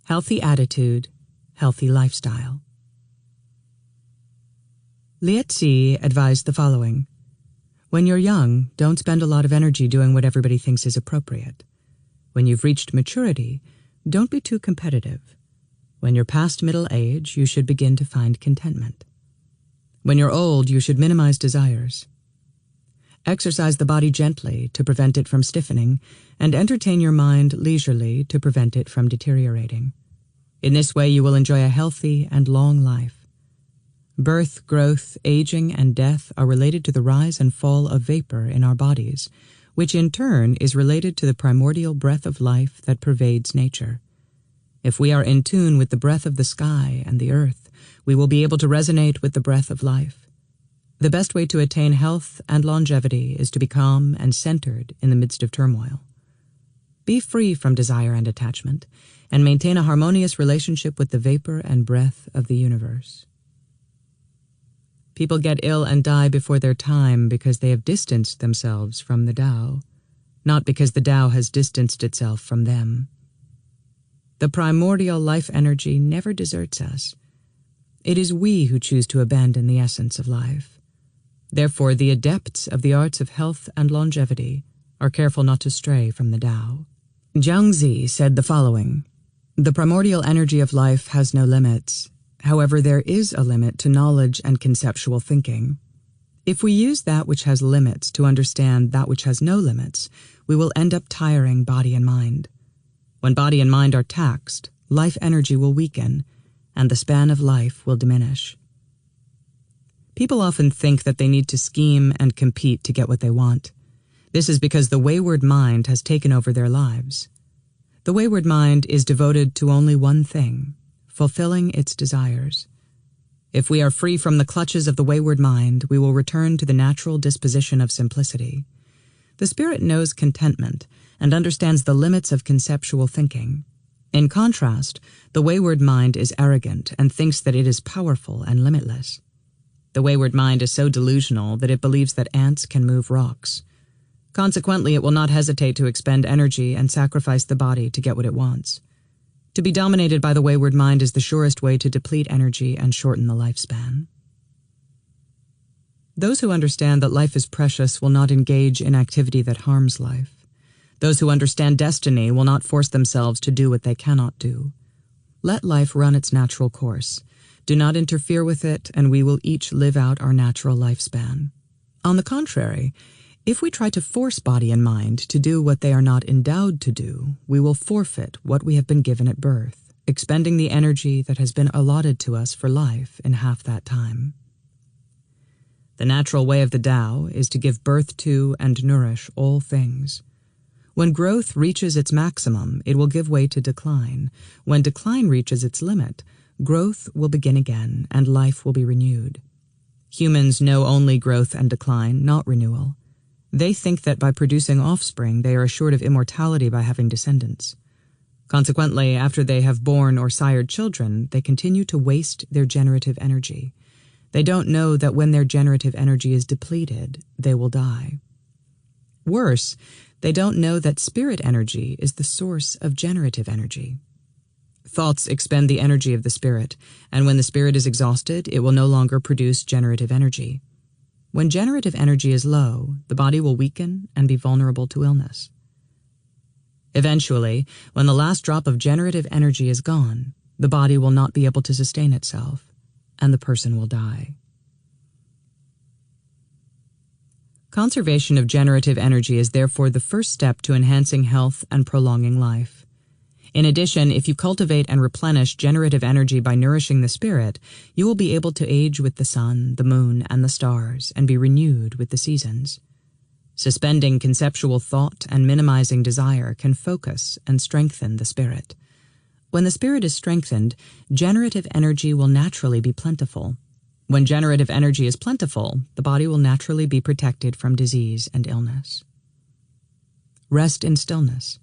Healthy attitude, healthy lifestyle. Lietzi advised the following. When you're young, don't spend a lot of energy doing what everybody thinks is appropriate. When you've reached maturity, don't be too competitive. When you're past middle age, you should begin to find contentment. When you're old, you should minimize desires. Exercise the body gently to prevent it from stiffening, and entertain your mind leisurely to prevent it from deteriorating. In this way, you will enjoy a healthy and long life. Birth, growth, aging, and death are related to the rise and fall of vapor in our bodies, which in turn is related to the primordial breath of life that pervades nature. If we are in tune with the breath of the sky and the earth, we will be able to resonate with the breath of life. The best way to attain health and longevity is to be calm and centered in the midst of turmoil. Be free from desire and attachment, and maintain a harmonious relationship with the vapor and breath of the universe. People get ill and die before their time because they have distanced themselves from the Tao, not because the Tao has distanced itself from them. The primordial life energy never deserts us. It is we who choose to abandon the essence of life. Therefore, the adepts of the arts of health and longevity are careful not to stray from the Tao. Jiangzi said the following. The primordial energy of life has no limits. However, there is a limit to knowledge and conceptual thinking. If we use that which has limits to understand that which has no limits, we will end up tiring body and mind. When body and mind are taxed, life energy will weaken, and the span of life will diminish. People often think that they need to scheme and compete to get what they want. This is because the wayward mind has taken over their lives. The wayward mind is devoted to only one thing, fulfilling its desires. If we are free from the clutches of the wayward mind, we will return to the natural disposition of simplicity. The spirit knows contentment and understands the limits of conceptual thinking. In contrast, the wayward mind is arrogant and thinks that it is powerful and limitless. The wayward mind is so delusional that it believes that ants can move rocks. Consequently, it will not hesitate to expend energy and sacrifice the body to get what it wants. To be dominated by the wayward mind is the surest way to deplete energy and shorten the lifespan. Those who understand that life is precious will not engage in activity that harms life. Those who understand destiny will not force themselves to do what they cannot do. Let life run its natural course. Do not interfere with it, and we will each live out our natural lifespan. On the contrary, if we try to force body and mind to do what they are not endowed to do, we will forfeit what we have been given at birth, expending the energy that has been allotted to us for life in half that time. The natural way of the Tao is to give birth to and nourish all things. When growth reaches its maximum, it will give way to decline. When decline reaches its limit, growth will begin again, and life will be renewed. Humans know only growth and decline, not renewal. They think that by producing offspring, they are assured of immortality by having descendants. Consequently, after they have borne or sired children, they continue to waste their generative energy. They don't know that when their generative energy is depleted, they will die. Worse, they don't know that spirit energy is the source of generative energy. Thoughts expend the energy of the spirit, and when the spirit is exhausted, it will no longer produce generative energy. When generative energy is low, the body will weaken and be vulnerable to illness. Eventually, when the last drop of generative energy is gone, the body will not be able to sustain itself, and the person will die. Conservation of generative energy is therefore the first step to enhancing health and prolonging life. In addition, if you cultivate and replenish generative energy by nourishing the spirit, you will be able to age with the sun, the moon, and the stars, and be renewed with the seasons. Suspending conceptual thought and minimizing desire can focus and strengthen the spirit. When the spirit is strengthened, generative energy will naturally be plentiful. When generative energy is plentiful, the body will naturally be protected from disease and illness. Rest in stillness,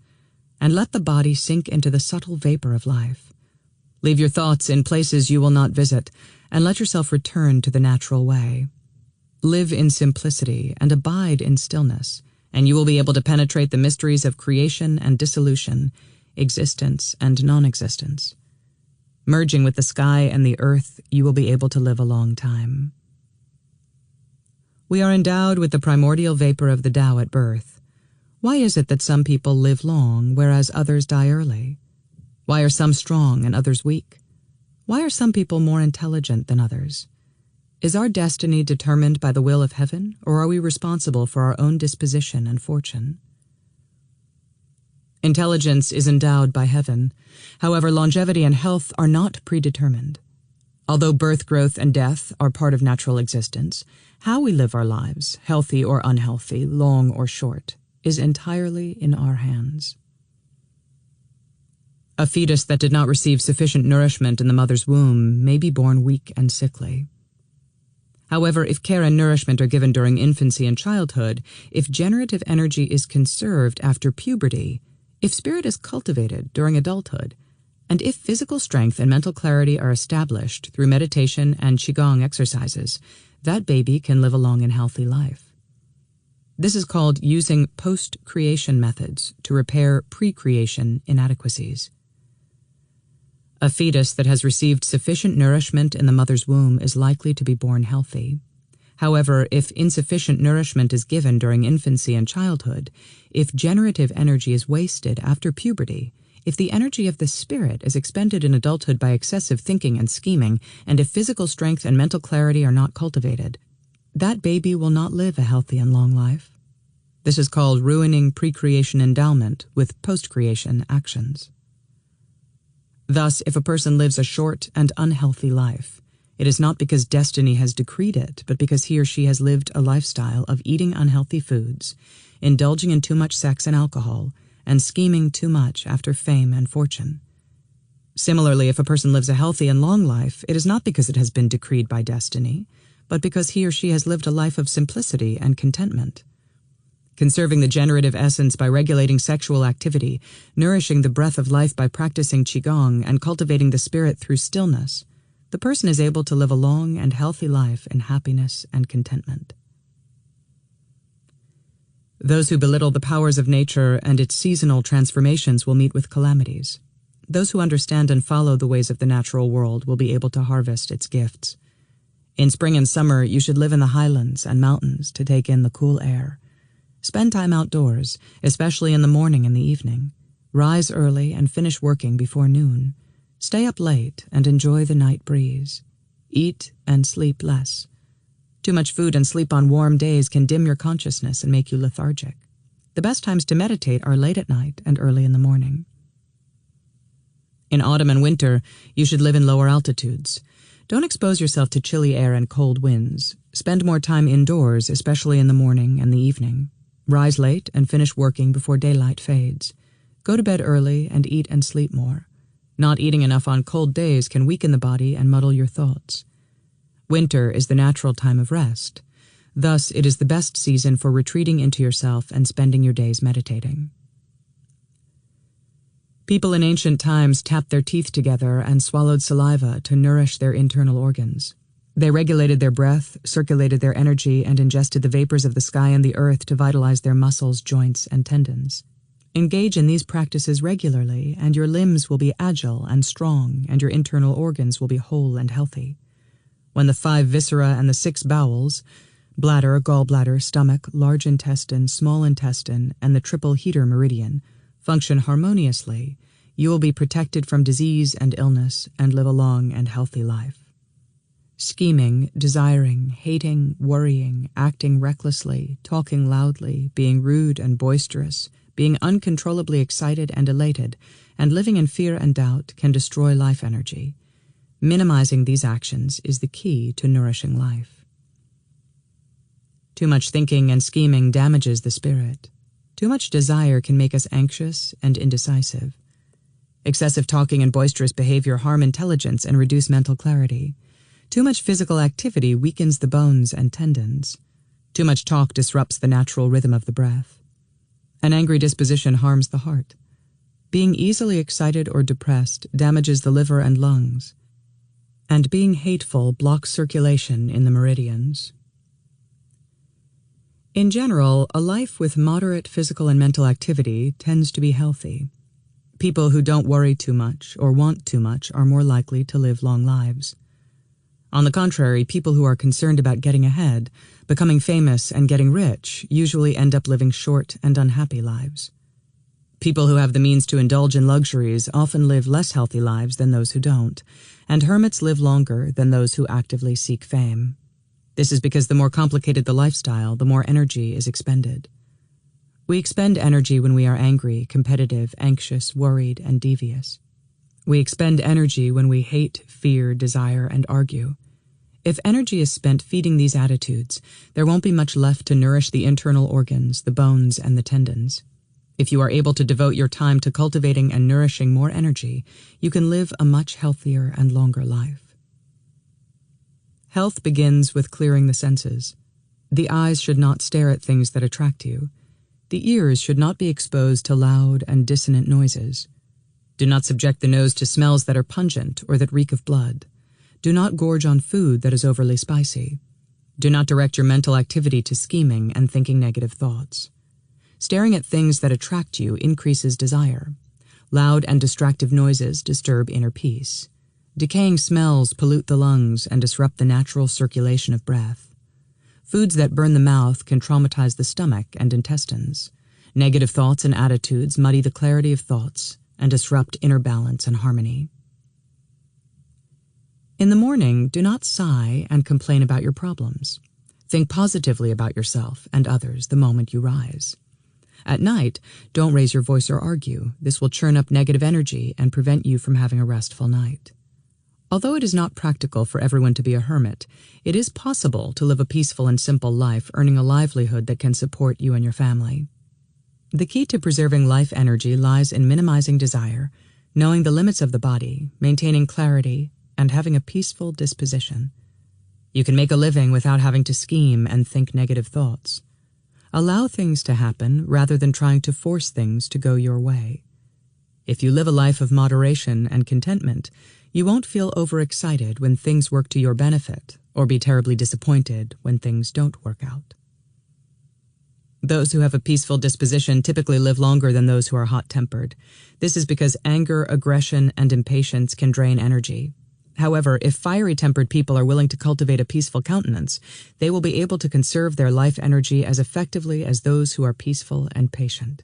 and let the body sink into the subtle vapor of life. Leave your thoughts in places you will not visit, and let yourself return to the natural way. Live in simplicity and abide in stillness, and you will be able to penetrate the mysteries of creation and dissolution, existence and non-existence. Merging with the sky and the earth, you will be able to live a long time. We are endowed with the primordial vapor of the Tao at birth. Why is it that some people live long, whereas others die early? Why are some strong and others weak? Why are some people more intelligent than others? Is our destiny determined by the will of heaven, or are we responsible for our own disposition and fortune? Intelligence is endowed by heaven. However, longevity and health are not predetermined. Although birth, growth, and death are part of natural existence, how we live our lives, healthy or unhealthy, long or short, is entirely in our hands. A fetus that did not receive sufficient nourishment in the mother's womb may be born weak and sickly. However, if care and nourishment are given during infancy and childhood, if generative energy is conserved after puberty, if spirit is cultivated during adulthood, and if physical strength and mental clarity are established through meditation and Qigong exercises, that baby can live a long and healthy life. This is called using post-creation methods to repair pre-creation inadequacies. A fetus that has received sufficient nourishment in the mother's womb is likely to be born healthy. However, if insufficient nourishment is given during infancy and childhood, if generative energy is wasted after puberty, if the energy of the spirit is expended in adulthood by excessive thinking and scheming, and if physical strength and mental clarity are not cultivated, that baby will not live a healthy and long life. This is called ruining pre-creation endowment with post-creation actions. Thus, if a person lives a short and unhealthy life, it is not because destiny has decreed it, but because he or she has lived a lifestyle of eating unhealthy foods, indulging in too much sex and alcohol, and scheming too much after fame and fortune. Similarly, if a person lives a healthy and long life, it is not because it has been decreed by destiny, but because he or she has lived a life of simplicity and contentment. Conserving the generative essence by regulating sexual activity, nourishing the breath of life by practicing Qigong, and cultivating the spirit through stillness, the person is able to live a long and healthy life in happiness and contentment. Those who belittle the powers of nature and its seasonal transformations will meet with calamities. Those who understand and follow the ways of the natural world will be able to harvest its gifts. In spring and summer, you should live in the highlands and mountains to take in the cool air. Spend time outdoors, especially in the morning and the evening. Rise early and finish working before noon. Stay up late and enjoy the night breeze. Eat and sleep less. Too much food and sleep on warm days can dim your consciousness and make you lethargic. The best times to meditate are late at night and early in the morning. In autumn and winter, you should live in lower altitudes. Don't expose yourself to chilly air and cold winds. Spend more time indoors, especially in the morning and the evening. Rise late and finish working before daylight fades. Go to bed early and eat and sleep more. Not eating enough on cold days can weaken the body and muddle your thoughts. Winter is the natural time of rest. Thus, it is the best season for retreating into yourself and spending your days meditating. People in ancient times tapped their teeth together and swallowed saliva to nourish their internal organs. They regulated their breath, circulated their energy, and ingested the vapors of the sky and the earth to vitalize their muscles, joints, and tendons. Engage in these practices regularly, and your limbs will be agile and strong, and your internal organs will be whole and healthy. When the 5 viscera and the 6 bowels, bladder, gallbladder, stomach, large intestine, small intestine, and the triple heater meridian, function harmoniously, you will be protected from disease and illness and live a long and healthy life. Scheming, desiring, hating, worrying, acting recklessly, talking loudly, being rude and boisterous, being uncontrollably excited and elated, and living in fear and doubt can destroy life energy. Minimizing these actions is the key to nourishing life. Too much thinking and scheming damages the spirit. Too much desire can make us anxious and indecisive. Excessive talking and boisterous behavior harm intelligence and reduce mental clarity. Too much physical activity weakens the bones and tendons. Too much talk disrupts the natural rhythm of the breath. An angry disposition harms the heart. Being easily excited or depressed damages the liver and lungs. And being hateful blocks circulation in the meridians. In general, a life with moderate physical and mental activity tends to be healthy. People who don't worry too much or want too much are more likely to live long lives. On the contrary, people who are concerned about getting ahead, becoming famous, and getting rich usually end up living short and unhappy lives. People who have the means to indulge in luxuries often live less healthy lives than those who don't, and hermits live longer than those who actively seek fame. This is because the more complicated the lifestyle, the more energy is expended. We expend energy when we are angry, competitive, anxious, worried, and devious. We expend energy when we hate, fear, desire, and argue. If energy is spent feeding these attitudes, there won't be much left to nourish the internal organs, the bones, and the tendons. If you are able to devote your time to cultivating and nourishing more energy, you can live a much healthier and longer life. Health begins with clearing the senses. The eyes should not stare at things that attract you. The ears should not be exposed to loud and dissonant noises. Do not subject the nose to smells that are pungent or that reek of blood. Do not gorge on food that is overly spicy. Do not direct your mental activity to scheming and thinking negative thoughts. Staring at things that attract you increases desire. Loud and distractive noises disturb inner peace. Decaying smells pollute the lungs and disrupt the natural circulation of breath. Foods that burn the mouth can traumatize the stomach and intestines. Negative thoughts and attitudes muddy the clarity of thoughts and disrupt inner balance and harmony. In the morning, do not sigh and complain about your problems. Think positively about yourself and others the moment you rise. At night, don't raise your voice or argue. This will churn up negative energy and prevent you from having a restful night. Although it is not practical for everyone to be a hermit, it is possible to live a peaceful and simple life, earning a livelihood that can support you and your family. The key to preserving life energy lies in minimizing desire, knowing the limits of the body, maintaining clarity, and having a peaceful disposition. You can make a living without having to scheme and think negative thoughts. Allow things to happen rather than trying to force things to go your way. If you live a life of moderation and contentment, you won't feel overexcited when things work to your benefit or be terribly disappointed when things don't work out. Those who have a peaceful disposition typically live longer than those who are hot-tempered. This is because anger, aggression, and impatience can drain energy. However, if fiery-tempered people are willing to cultivate a peaceful countenance, they will be able to conserve their life energy as effectively as those who are peaceful and patient.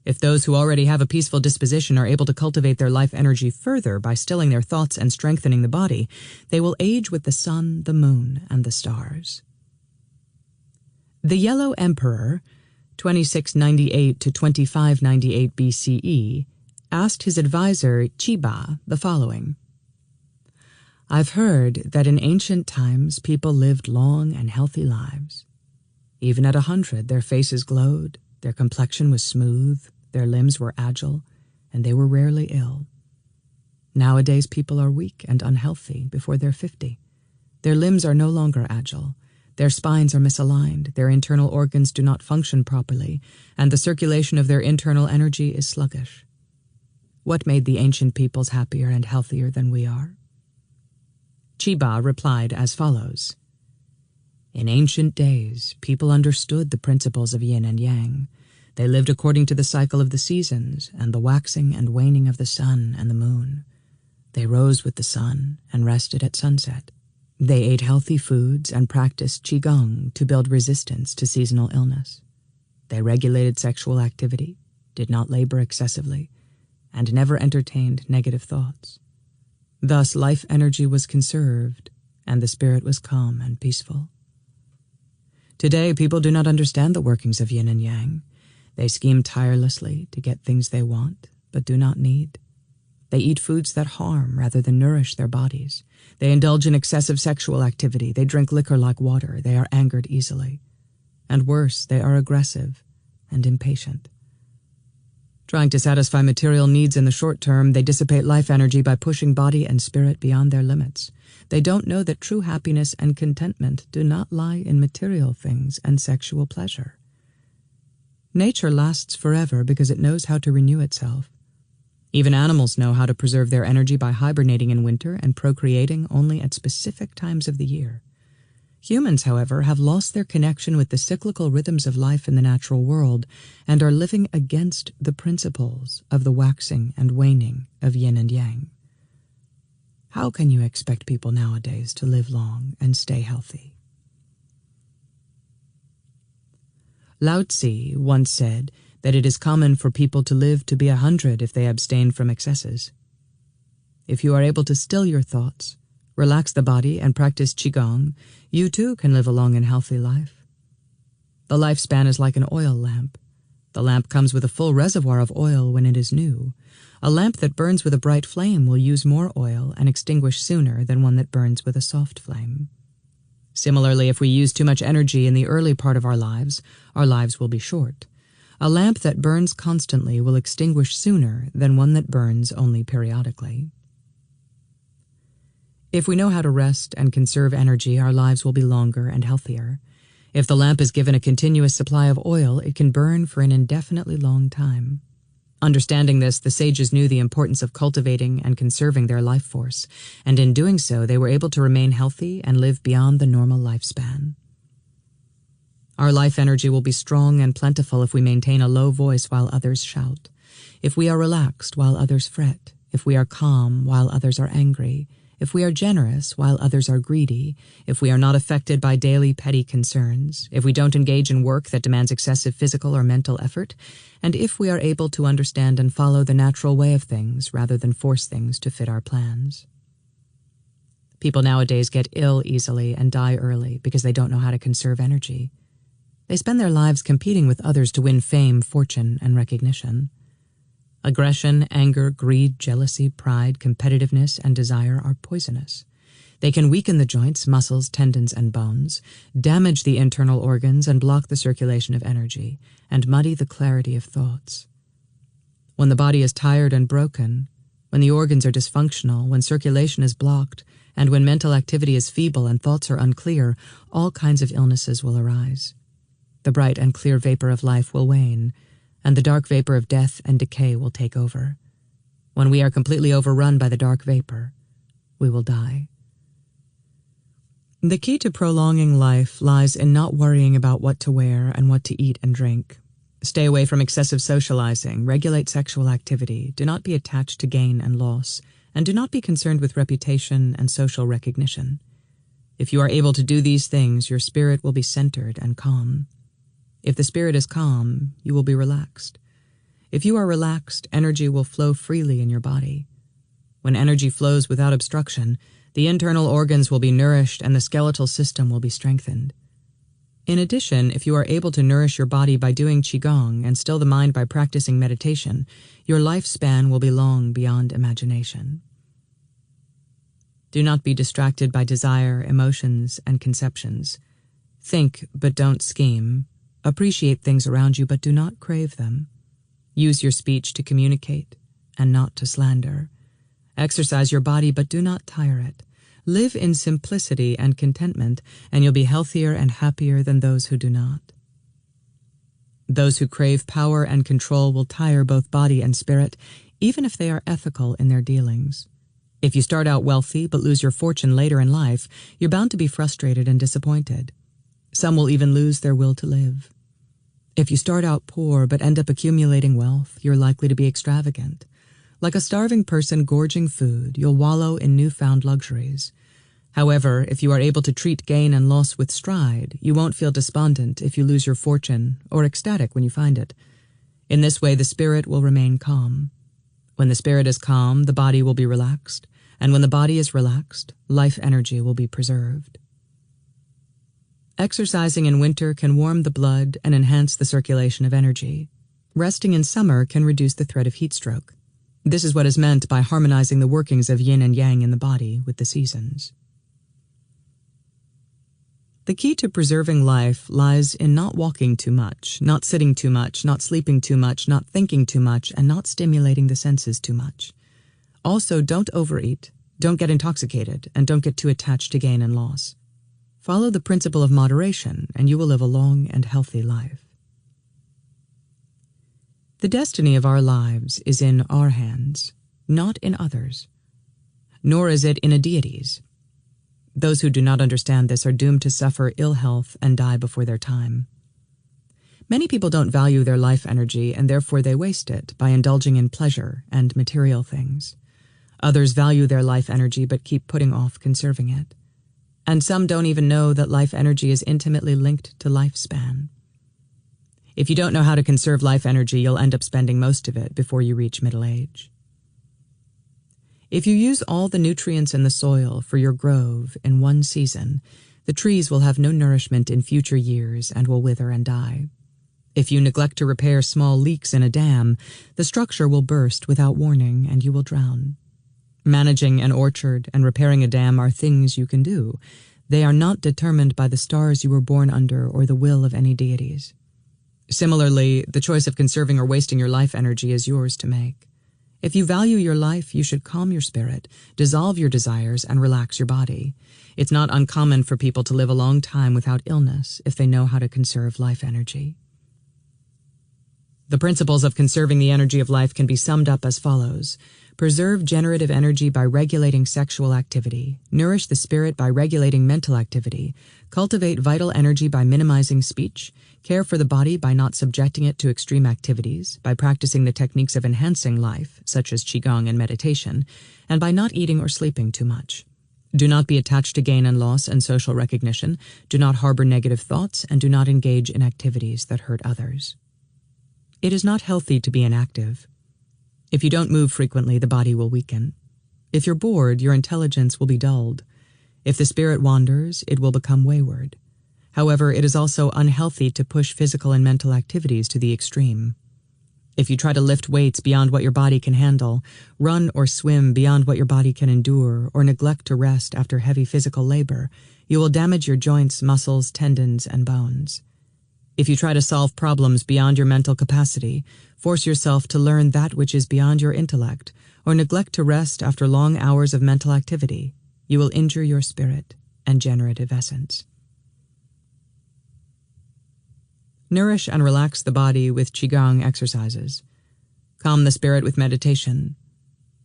If those who already have a peaceful disposition are able to cultivate their life energy further by stilling their thoughts and strengthening the body, they will age with the sun, the moon, and the stars. The Yellow Emperor, 2698 to 2598 BCE, asked his advisor Chiba the following: I've heard that in ancient times people lived long and healthy lives. Even at 100, their faces glowed, their complexion was smooth, their limbs were agile, and they were rarely ill. Nowadays, people are weak and unhealthy before they're 50. Their limbs are no longer agile, their spines are misaligned, their internal organs do not function properly, and the circulation of their internal energy is sluggish. What made the ancient peoples happier and healthier than we are? Chiba replied as follows: In ancient days, people understood the principles of yin and yang. They lived according to the cycle of the seasons and the waxing and waning of the sun and the moon. They rose with the sun and rested at sunset. They ate healthy foods and practiced qigong to build resistance to seasonal illness. They regulated sexual activity, did not labor excessively, and never entertained negative thoughts. Thus, life energy was conserved, and the spirit was calm and peaceful. Today, people do not understand the workings of yin and yang. They scheme tirelessly to get things they want, but do not need. They eat foods that harm rather than nourish their bodies. They indulge in excessive sexual activity. They drink liquor like water. They are angered easily. And worse, they are aggressive and impatient. Trying to satisfy material needs in the short term, they dissipate life energy by pushing body and spirit beyond their limits. They don't know that true happiness and contentment do not lie in material things and sexual pleasure. Nature lasts forever because it knows how to renew itself. Even animals know how to preserve their energy by hibernating in winter and procreating only at specific times of the year. Humans, however, have lost their connection with the cyclical rhythms of life in the natural world and are living against the principles of the waxing and waning of yin and yang. How can you expect people nowadays to live long and stay healthy? Lao Tzu once said that it is common for people to live to be 100 if they abstain from excesses. If you are able to still your thoughts, relax the body, and practice Qigong, you too can live a long and healthy life. The lifespan is like an oil lamp. The lamp comes with a full reservoir of oil when it is new. A lamp that burns with a bright flame will use more oil and extinguish sooner than one that burns with a soft flame. Similarly, if we use too much energy in the early part of our lives will be short. A lamp that burns constantly will extinguish sooner than one that burns only periodically. If we know how to rest and conserve energy, our lives will be longer and healthier. If the lamp is given a continuous supply of oil, it can burn for an indefinitely long time. Understanding this, the sages knew the importance of cultivating and conserving their life force, and in doing so, they were able to remain healthy and live beyond the normal lifespan. Our life energy will be strong and plentiful if we maintain a low voice while others shout, if we are relaxed while others fret, if we are calm while others are angry, if we are generous while others are greedy, if we are not affected by daily petty concerns, if we don't engage in work that demands excessive physical or mental effort, and if we are able to understand and follow the natural way of things rather than force things to fit our plans. People nowadays get ill easily and die early because they don't know how to conserve energy. They spend their lives competing with others to win fame, fortune, and recognition. Aggression, anger, greed, jealousy, pride, competitiveness, and desire are poisonous. They can weaken the joints, muscles, tendons, and bones, damage the internal organs, and block the circulation of energy, and muddy the clarity of thoughts. When the body is tired and broken, when the organs are dysfunctional, when circulation is blocked, and when mental activity is feeble and thoughts are unclear, all kinds of illnesses will arise. The bright and clear vapor of life will wane, and the dark vapor of death and decay will take over. When we are completely overrun by the dark vapor, we will die. The key to prolonging life lies in not worrying about what to wear and what to eat and drink. Stay away from excessive socializing, regulate sexual activity, do not be attached to gain and loss, and do not be concerned with reputation and social recognition. If you are able to do these things, your spirit will be centered and calm. If the spirit is calm, you will be relaxed. If you are relaxed, energy will flow freely in your body. When energy flows without obstruction, the internal organs will be nourished and the skeletal system will be strengthened. In addition, if you are able to nourish your body by doing Qigong and still the mind by practicing meditation, your lifespan will be long beyond imagination. Do not be distracted by desire, emotions, and conceptions. Think, but don't scheme. Appreciate things around you, but do not crave them. Use your speech to communicate and not to slander. Exercise your body, but do not tire it. Live in simplicity and contentment, and you'll be healthier and happier than those who do not. Those who crave power and control will tire both body and spirit, even if they are ethical in their dealings. If you start out wealthy but lose your fortune later in life, you're bound to be frustrated and disappointed. Some will even lose their will to live. If you start out poor but end up accumulating wealth, you're likely to be extravagant. Like a starving person gorging food, you'll wallow in newfound luxuries. However, if you are able to treat gain and loss with stride, you won't feel despondent if you lose your fortune or ecstatic when you find it. In this way, the spirit will remain calm. When the spirit is calm, the body will be relaxed, and when the body is relaxed, life energy will be preserved. Exercising in winter can warm the blood and enhance the circulation of energy. Resting in summer can reduce the threat of heat stroke. This is what is meant by harmonizing the workings of yin and yang in the body with the seasons. The key to preserving life lies in not walking too much, not sitting too much, not sleeping too much, not thinking too much, and not stimulating the senses too much. Also, don't overeat, don't get intoxicated, and don't get too attached to gain and loss. Follow the principle of moderation, and you will live a long and healthy life. The destiny of our lives is in our hands, not in others, nor is it in a deity's. Those who do not understand this are doomed to suffer ill health and die before their time. Many people don't value their life energy and therefore they waste it by indulging in pleasure and material things. Others value their life energy but keep putting off conserving it. And some don't even know that life energy is intimately linked to lifespan. If you don't know how to conserve life energy, you'll end up spending most of it before you reach middle age. If you use all the nutrients in the soil for your grove in one season, the trees will have no nourishment in future years and will wither and die. If you neglect to repair small leaks in a dam, the structure will burst without warning and you will drown. Managing an orchard and repairing a dam are things you can do. They are not determined by the stars you were born under or the will of any deities. Similarly, the choice of conserving or wasting your life energy is yours to make. If you value your life, you should calm your spirit, dissolve your desires, and relax your body. It's not uncommon for people to live a long time without illness if they know how to conserve life energy. The principles of conserving the energy of life can be summed up as follows. Preserve generative energy by regulating sexual activity. Nourish the spirit by regulating mental activity. Cultivate vital energy by minimizing speech. Care for the body by not subjecting it to extreme activities, by practicing the techniques of enhancing life, such as Qigong and meditation, and by not eating or sleeping too much. Do not be attached to gain and loss and social recognition. Do not harbor negative thoughts, and do not engage in activities that hurt others. It is not healthy to be inactive. If you don't move frequently, the body will weaken. If you're bored, your intelligence will be dulled. If the spirit wanders, it will become wayward. However, it is also unhealthy to push physical and mental activities to the extreme. If you try to lift weights beyond what your body can handle, run or swim beyond what your body can endure, or neglect to rest after heavy physical labor, you will damage your joints, muscles, tendons, and bones. If you try to solve problems beyond your mental capacity, force yourself to learn that which is beyond your intellect, or neglect to rest after long hours of mental activity, you will injure your spirit and generative essence. Nourish and relax the body with Qigong exercises. Calm the spirit with meditation.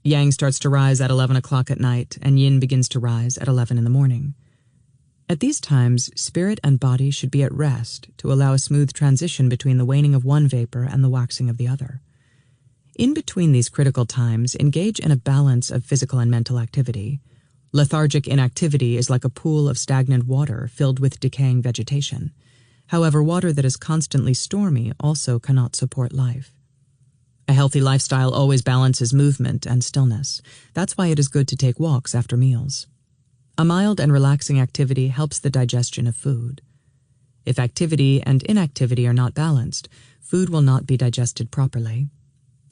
Yang starts to rise at 11 o'clock at night, and Yin begins to rise at 11 in the morning. At these times, spirit and body should be at rest to allow a smooth transition between the waning of one vapor and the waxing of the other. In between these critical times, engage in a balance of physical and mental activity. Lethargic inactivity is like a pool of stagnant water filled with decaying vegetation. However, water that is constantly stormy also cannot support life. A healthy lifestyle always balances movement and stillness. That's why it is good to take walks after meals. A mild and relaxing activity helps the digestion of food. If activity and inactivity are not balanced, food will not be digested properly.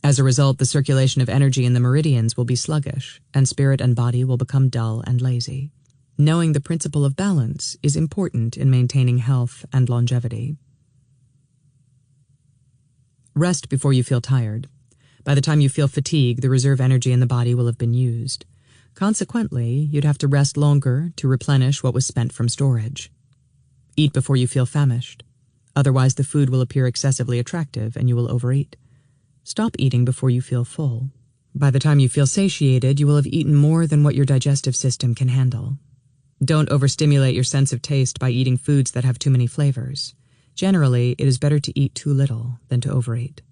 As a result, the circulation of energy in the meridians will be sluggish, and spirit and body will become dull and lazy. Knowing the principle of balance is important in maintaining health and longevity. Rest before you feel tired. By the time you feel fatigue, the reserve energy in the body will have been used. Consequently, you'd have to rest longer to replenish what was spent from storage. Eat before you feel famished. Otherwise, the food will appear excessively attractive and you will overeat. Stop eating before you feel full. By the time you feel satiated, you will have eaten more than what your digestive system can handle. Don't overstimulate your sense of taste by eating foods that have too many flavors. Generally, it is better to eat too little than to overeat.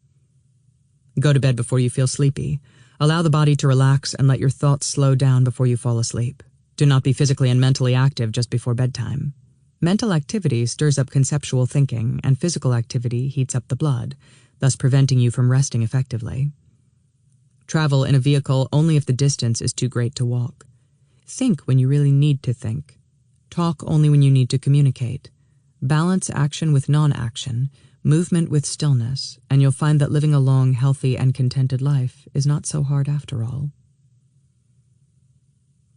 Go to bed before you feel sleepy. Allow the body to relax and let your thoughts slow down before you fall asleep. Do not be physically and mentally active just before bedtime. Mental activity stirs up conceptual thinking, and physical activity heats up the blood, thus preventing you from resting effectively. Travel in a vehicle only if the distance is too great to walk. Think when you really need to think. Talk only when you need to communicate. Balance action with non-action, movement with stillness, and you'll find that living a long, healthy, and contented life is not so hard after all.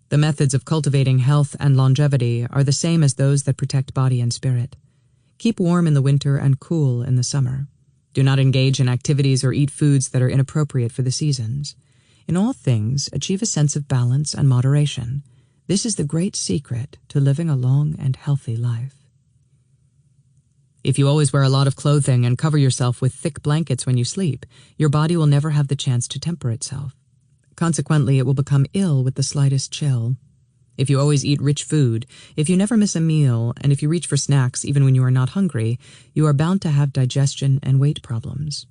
The methods of cultivating health and longevity are the same as those that protect body and spirit. Keep warm in the winter and cool in the summer. Do not engage in activities or eat foods that are inappropriate for the seasons. In all things, achieve a sense of balance and moderation. This is the great secret to living a long and healthy life. If you always wear a lot of clothing and cover yourself with thick blankets when you sleep, your body will never have the chance to temper itself. Consequently, it will become ill with the slightest chill. If you always eat rich food, if you never miss a meal, and if you reach for snacks even when you are not hungry, you are bound to have digestion and weight problems.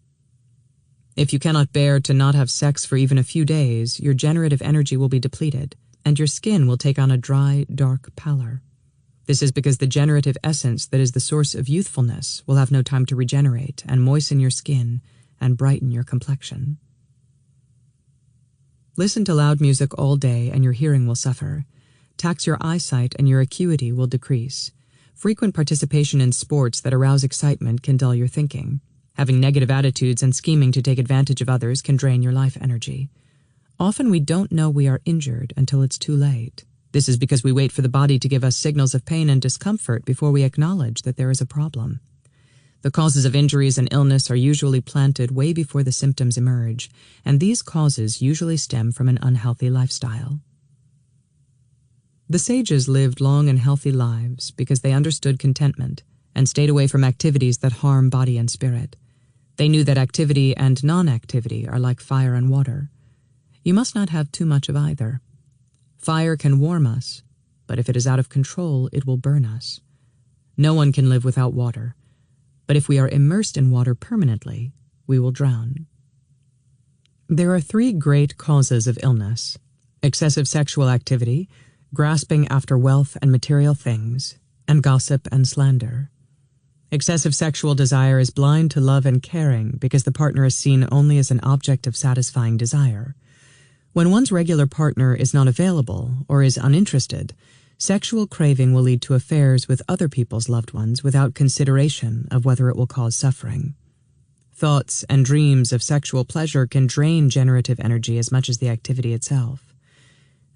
If you cannot bear to not have sex for even a few days, your generative energy will be depleted, and your skin will take on a dry, dark pallor. This is because the generative essence that is the source of youthfulness will have no time to regenerate and moisten your skin and brighten your complexion. Listen to loud music all day and your hearing will suffer. Tax your eyesight and your acuity will decrease. Frequent participation in sports that arouse excitement can dull your thinking. Having negative attitudes and scheming to take advantage of others can drain your life energy. Often we don't know we are injured until it's too late. This is because we wait for the body to give us signals of pain and discomfort before we acknowledge that there is a problem. The causes of injuries and illness are usually planted way before the symptoms emerge, and these causes usually stem from an unhealthy lifestyle. The sages lived long and healthy lives because they understood contentment and stayed away from activities that harm body and spirit. They knew that activity and non-activity are like fire and water. You must not have too much of either. Fire can warm us, but if it is out of control, it will burn us. No one can live without water, but if we are immersed in water permanently, we will drown. There are 3 great causes of illness: excessive sexual activity, grasping after wealth and material things, and gossip and slander. Excessive sexual desire is blind to love and caring because the partner is seen only as an object of satisfying desire. When one's regular partner is not available or is uninterested, sexual craving will lead to affairs with other people's loved ones without consideration of whether it will cause suffering. Thoughts and dreams of sexual pleasure can drain generative energy as much as the activity itself.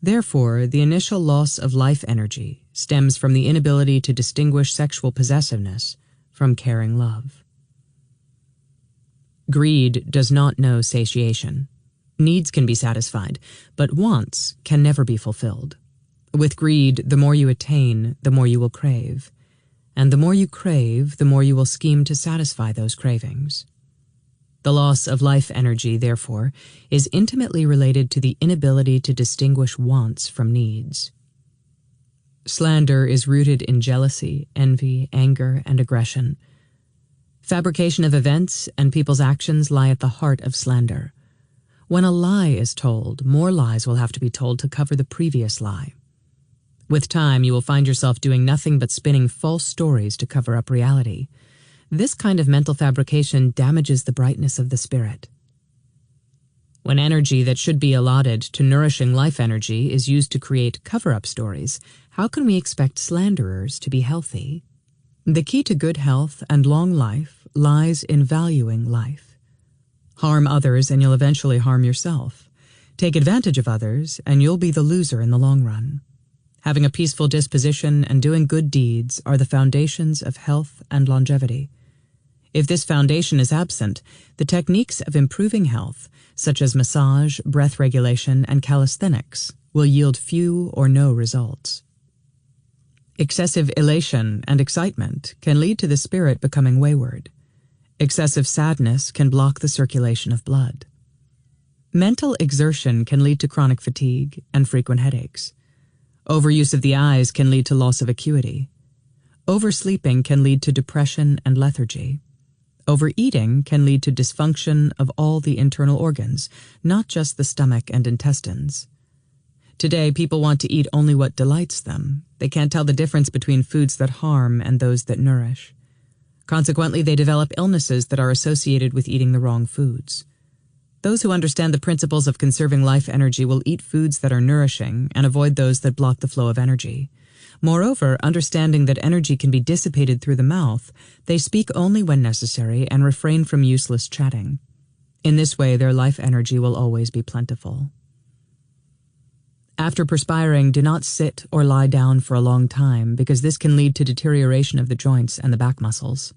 Therefore, the initial loss of life energy stems from the inability to distinguish sexual possessiveness from caring love. Greed does not know satiation. Needs can be satisfied, but wants can never be fulfilled. With greed, the more you attain, the more you will crave. And the more you crave, the more you will scheme to satisfy those cravings. The loss of life energy, therefore, is intimately related to the inability to distinguish wants from needs. Slander is rooted in jealousy, envy, anger, and aggression. Fabrication of events and people's actions lie at the heart of slander. When a lie is told, more lies will have to be told to cover the previous lie. With time, you will find yourself doing nothing but spinning false stories to cover up reality. This kind of mental fabrication damages the brightness of the spirit. When energy that should be allotted to nourishing life energy is used to create cover-up stories, how can we expect slanderers to be healthy? The key to good health and long life lies in valuing life. Harm others and you'll eventually harm yourself. Take advantage of others and you'll be the loser in the long run. Having a peaceful disposition and doing good deeds are the foundations of health and longevity. If this foundation is absent, the techniques of improving health, such as massage, breath regulation, and calisthenics, will yield few or no results. Excessive elation and excitement can lead to the spirit becoming wayward. Excessive sadness can block the circulation of blood. Mental exertion can lead to chronic fatigue and frequent headaches. Overuse of the eyes can lead to loss of acuity. Oversleeping can lead to depression and lethargy. Overeating can lead to dysfunction of all the internal organs, not just the stomach and intestines. Today, people want to eat only what delights them. They can't tell the difference between foods that harm and those that nourish. Consequently, they develop illnesses that are associated with eating the wrong foods. Those who understand the principles of conserving life energy will eat foods that are nourishing and avoid those that block the flow of energy. Moreover, understanding that energy can be dissipated through the mouth, they speak only when necessary and refrain from useless chatting. In this way, their life energy will always be plentiful. After perspiring, do not sit or lie down for a long time because this can lead to deterioration of the joints and the back muscles.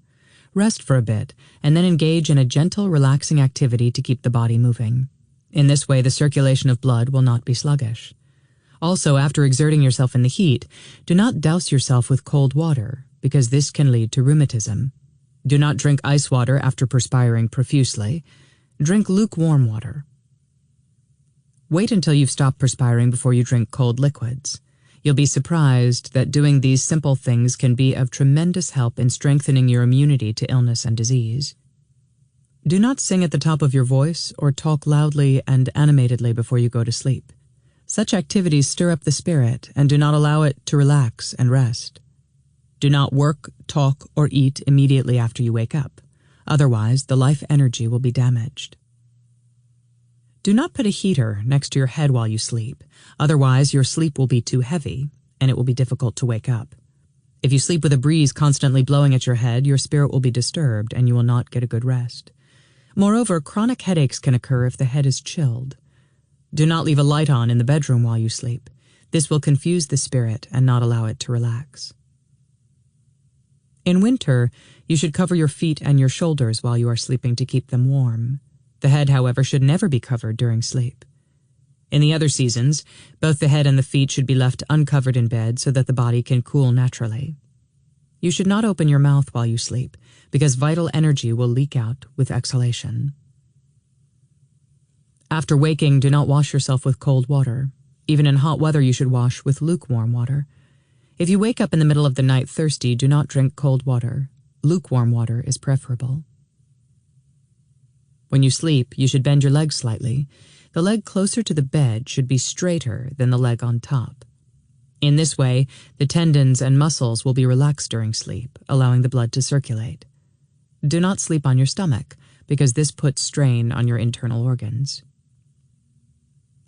Rest for a bit and then engage in a gentle, relaxing activity to keep the body moving. In this way, the circulation of blood will not be sluggish. Also, after exerting yourself in the heat, do not douse yourself with cold water, because this can lead to rheumatism. Do not drink ice water after perspiring profusely. Drink lukewarm water. Wait until you've stopped perspiring before you drink cold liquids. You'll be surprised that doing these simple things can be of tremendous help in strengthening your immunity to illness and disease. Do not sing at the top of your voice or talk loudly and animatedly before you go to sleep. Such activities stir up the spirit and do not allow it to relax and rest. Do not work, talk, or eat immediately after you wake up. Otherwise, the life energy will be damaged. Do not put a heater next to your head while you sleep. Otherwise, your sleep will be too heavy, and it will be difficult to wake up. If you sleep with a breeze constantly blowing at your head, your spirit will be disturbed, and you will not get a good rest. Moreover, chronic headaches can occur if the head is chilled. Do not leave a light on in the bedroom while you sleep. This will confuse the spirit and not allow it to relax. In winter, you should cover your feet and your shoulders while you are sleeping to keep them warm. The head, however, should never be covered during sleep. In the other seasons, both the head and the feet should be left uncovered in bed so that the body can cool naturally. You should not open your mouth while you sleep, because vital energy will leak out with exhalation. After waking, do not wash yourself with cold water. Even in hot weather, you should wash with lukewarm water. If you wake up in the middle of the night thirsty, do not drink cold water. Lukewarm water is preferable. When you sleep, you should bend your leg slightly. The leg closer to the bed should be straighter than the leg on top. In this way, the tendons and muscles will be relaxed during sleep, allowing the blood to circulate. Do not sleep on your stomach, because this puts strain on your internal organs.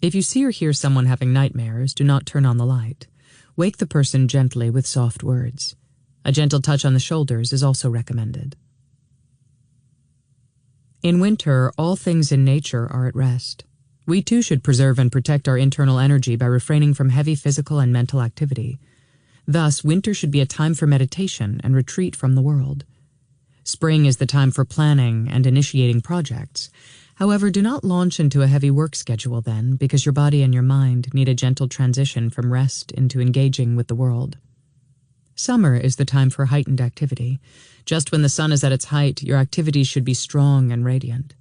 If you see or hear someone having nightmares, do not turn on the light. Wake the person gently with soft words. A gentle touch on the shoulders is also recommended. In winter, all things in nature are at rest. We too should preserve and protect our internal energy by refraining from heavy physical and mental activity. Thus, winter should be a time for meditation and retreat from the world. Spring is the time for planning and initiating projects. However, do not launch into a heavy work schedule then, because your body and your mind need a gentle transition from rest into engaging with the world. Summer is the time for heightened activity. Just when the sun is at its height, your activities should be strong and radiant.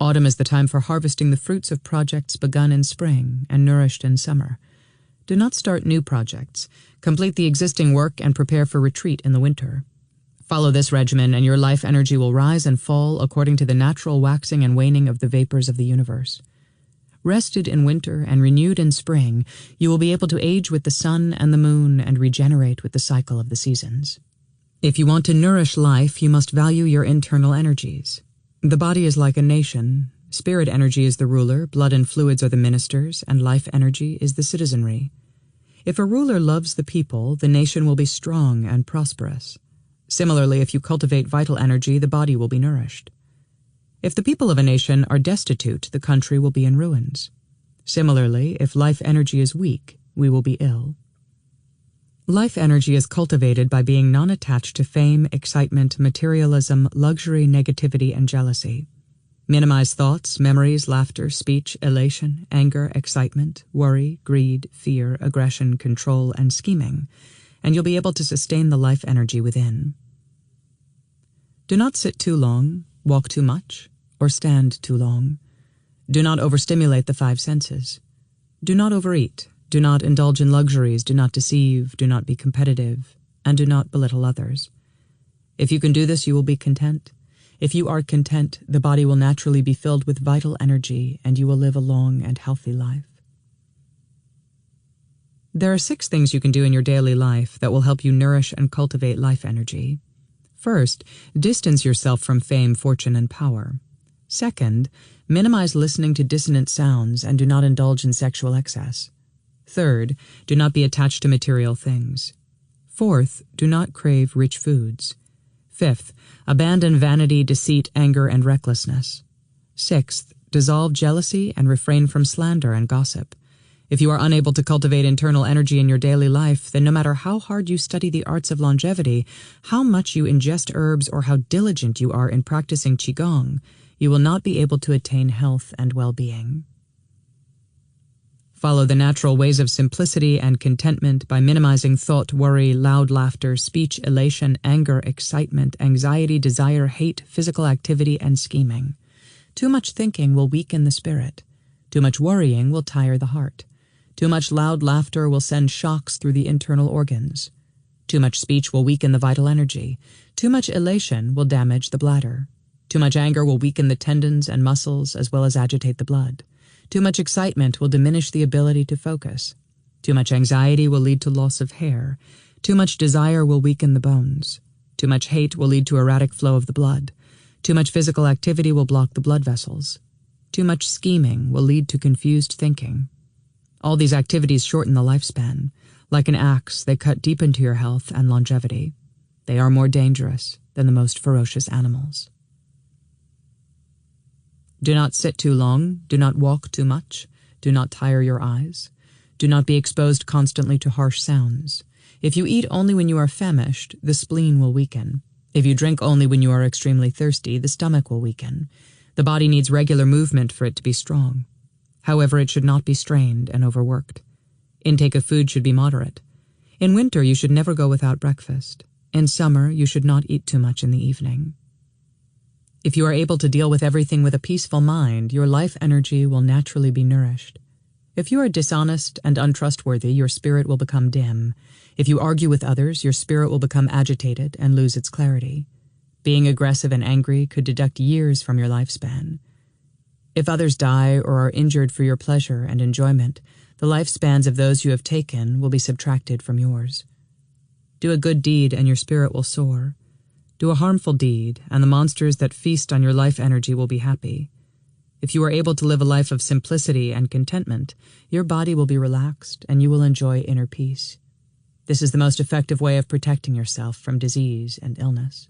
Autumn is the time for harvesting the fruits of projects begun in spring and nourished in summer. Do not start new projects. Complete the existing work and prepare for retreat in the winter. Follow this regimen and your life energy will rise and fall according to the natural waxing and waning of the vapors of the universe. Rested in winter and renewed in spring, you will be able to age with the sun and the moon and regenerate with the cycle of the seasons. If you want to nourish life, you must value your internal energies. The body is like a nation. Spirit energy is the ruler, blood and fluids are the ministers, and life energy is the citizenry. If a ruler loves the people, the nation will be strong and prosperous. Similarly, if you cultivate vital energy, the body will be nourished. If the people of a nation are destitute, the country will be in ruins. Similarly, if life energy is weak, we will be ill. Life energy is cultivated by being non-attached to fame, excitement, materialism, luxury, negativity, and jealousy. Minimize thoughts, memories, laughter, speech, elation, anger, excitement, worry, greed, fear, aggression, control, and scheming, and you'll be able to sustain the life energy within. Do not sit too long, walk too much, or stand too long. Do not overstimulate the five senses. Do not overeat. Do not indulge in luxuries. Do not deceive. Do not be competitive. And do not belittle others. If you can do this, you will be content. If you are content, the body will naturally be filled with vital energy, and you will live a long and healthy life. There are 6 things you can do in your daily life that will help you nourish and cultivate life energy. First, distance yourself from fame, fortune, and power. Second, minimize listening to dissonant sounds and do not indulge in sexual excess. Third, do not be attached to material things. Fourth, do not crave rich foods. Fifth, abandon vanity, deceit, anger, and recklessness. Sixth, dissolve jealousy and refrain from slander and gossip. If you are unable to cultivate internal energy in your daily life, then no matter how hard you study the arts of longevity, how much you ingest herbs, or how diligent you are in practicing Qigong, you will not be able to attain health and well-being. Follow the natural ways of simplicity and contentment by minimizing thought, worry, loud laughter, speech, elation, anger, excitement, anxiety, desire, hate, physical activity, and scheming. Too much thinking will weaken the spirit. Too much worrying will tire the heart. Too much loud laughter will send shocks through the internal organs. Too much speech will weaken the vital energy. Too much elation will damage the bladder. Too much anger will weaken the tendons and muscles as well as agitate the blood. Too much excitement will diminish the ability to focus. Too much anxiety will lead to loss of hair. Too much desire will weaken the bones. Too much hate will lead to erratic flow of the blood. Too much physical activity will block the blood vessels. Too much scheming will lead to confused thinking. All these activities shorten the lifespan. Like an axe, they cut deep into your health and longevity. They are more dangerous than the most ferocious animals. Do not sit too long. Do not walk too much. Do not tire your eyes. Do not be exposed constantly to harsh sounds. If you eat only when you are famished, the spleen will weaken. If you drink only when you are extremely thirsty, the stomach will weaken. The body needs regular movement for it to be strong. However, it should not be strained and overworked. Intake of food should be moderate. In winter, you should never go without breakfast. In summer, you should not eat too much in the evening. If you are able to deal with everything with a peaceful mind, your life energy will naturally be nourished. If you are dishonest and untrustworthy, your spirit will become dim. If you argue with others, your spirit will become agitated and lose its clarity. Being aggressive and angry could deduct years from your lifespan. If others die or are injured for your pleasure and enjoyment, the lifespans of those you have taken will be subtracted from yours. Do a good deed and your spirit will soar. Do a harmful deed, and the monsters that feast on your life energy will be happy. If you are able to live a life of simplicity and contentment, your body will be relaxed and you will enjoy inner peace. This is the most effective way of protecting yourself from disease and illness.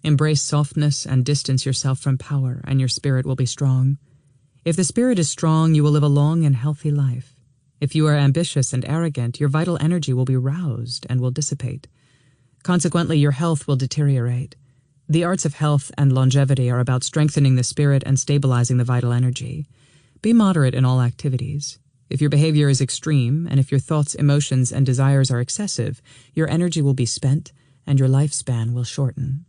Embrace softness and distance yourself from power, and your spirit will be strong. If the spirit is strong, you will live a long and healthy life. If you are ambitious and arrogant, your vital energy will be roused and will dissipate. Consequently, your health will deteriorate. The arts of health and longevity are about strengthening the spirit and stabilizing the vital energy. Be moderate in all activities. If your behavior is extreme, and if your thoughts, emotions, and desires are excessive, your energy will be spent and your lifespan will shorten.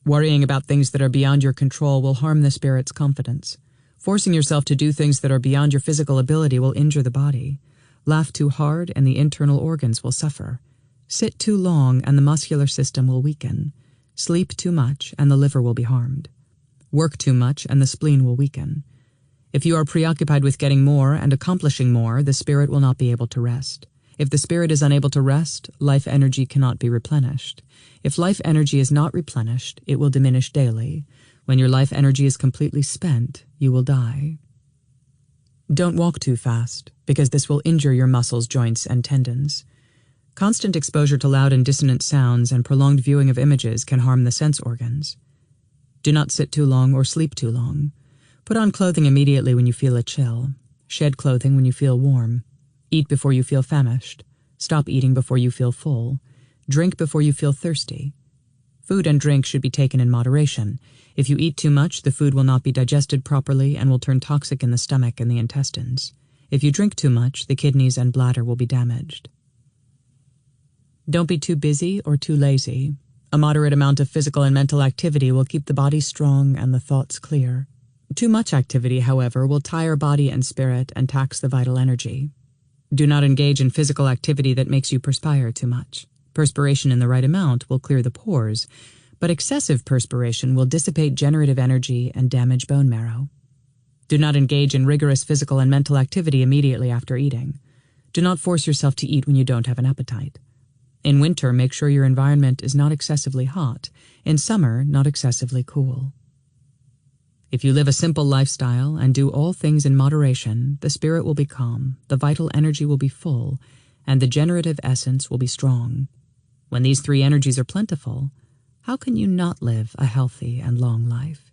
Worrying about things that are beyond your control will harm the spirit's confidence. Forcing yourself to do things that are beyond your physical ability will injure the body. Laugh too hard and the internal organs will suffer. Sit too long and the muscular system will weaken. Sleep too much and the liver will be harmed. Work too much and the spleen will weaken. If you are preoccupied with getting more and accomplishing more, the spirit will not be able to rest. If the spirit is unable to rest, life energy cannot be replenished. If life energy is not replenished, it will diminish daily. When your life energy is completely spent, you will die. Don't walk too fast, because this will injure your muscles, joints, and tendons. Constant exposure to loud and dissonant sounds and prolonged viewing of images can harm the sense organs. Do not sit too long or sleep too long. Put on clothing immediately when you feel a chill. Shed clothing when you feel warm. Eat before you feel famished. Stop eating before you feel full. Drink before you feel thirsty. Food and drink should be taken in moderation. If you eat too much, the food will not be digested properly and will turn toxic in the stomach and the intestines. If you drink too much, the kidneys and bladder will be damaged. Don't be too busy or too lazy. A moderate amount of physical and mental activity will keep the body strong and the thoughts clear. Too much activity, however, will tire body and spirit and tax the vital energy. Do not engage in physical activity that makes you perspire too much. Perspiration in the right amount will clear the pores, but excessive perspiration will dissipate generative energy and damage bone marrow. Do not engage in rigorous physical and mental activity immediately after eating. Do not force yourself to eat when you don't have an appetite. In winter, make sure your environment is not excessively hot. In summer, not excessively cool. If you live a simple lifestyle and do all things in moderation, the spirit will be calm, the vital energy will be full, and the generative essence will be strong. When these three energies are plentiful, how can you not live a healthy and long life?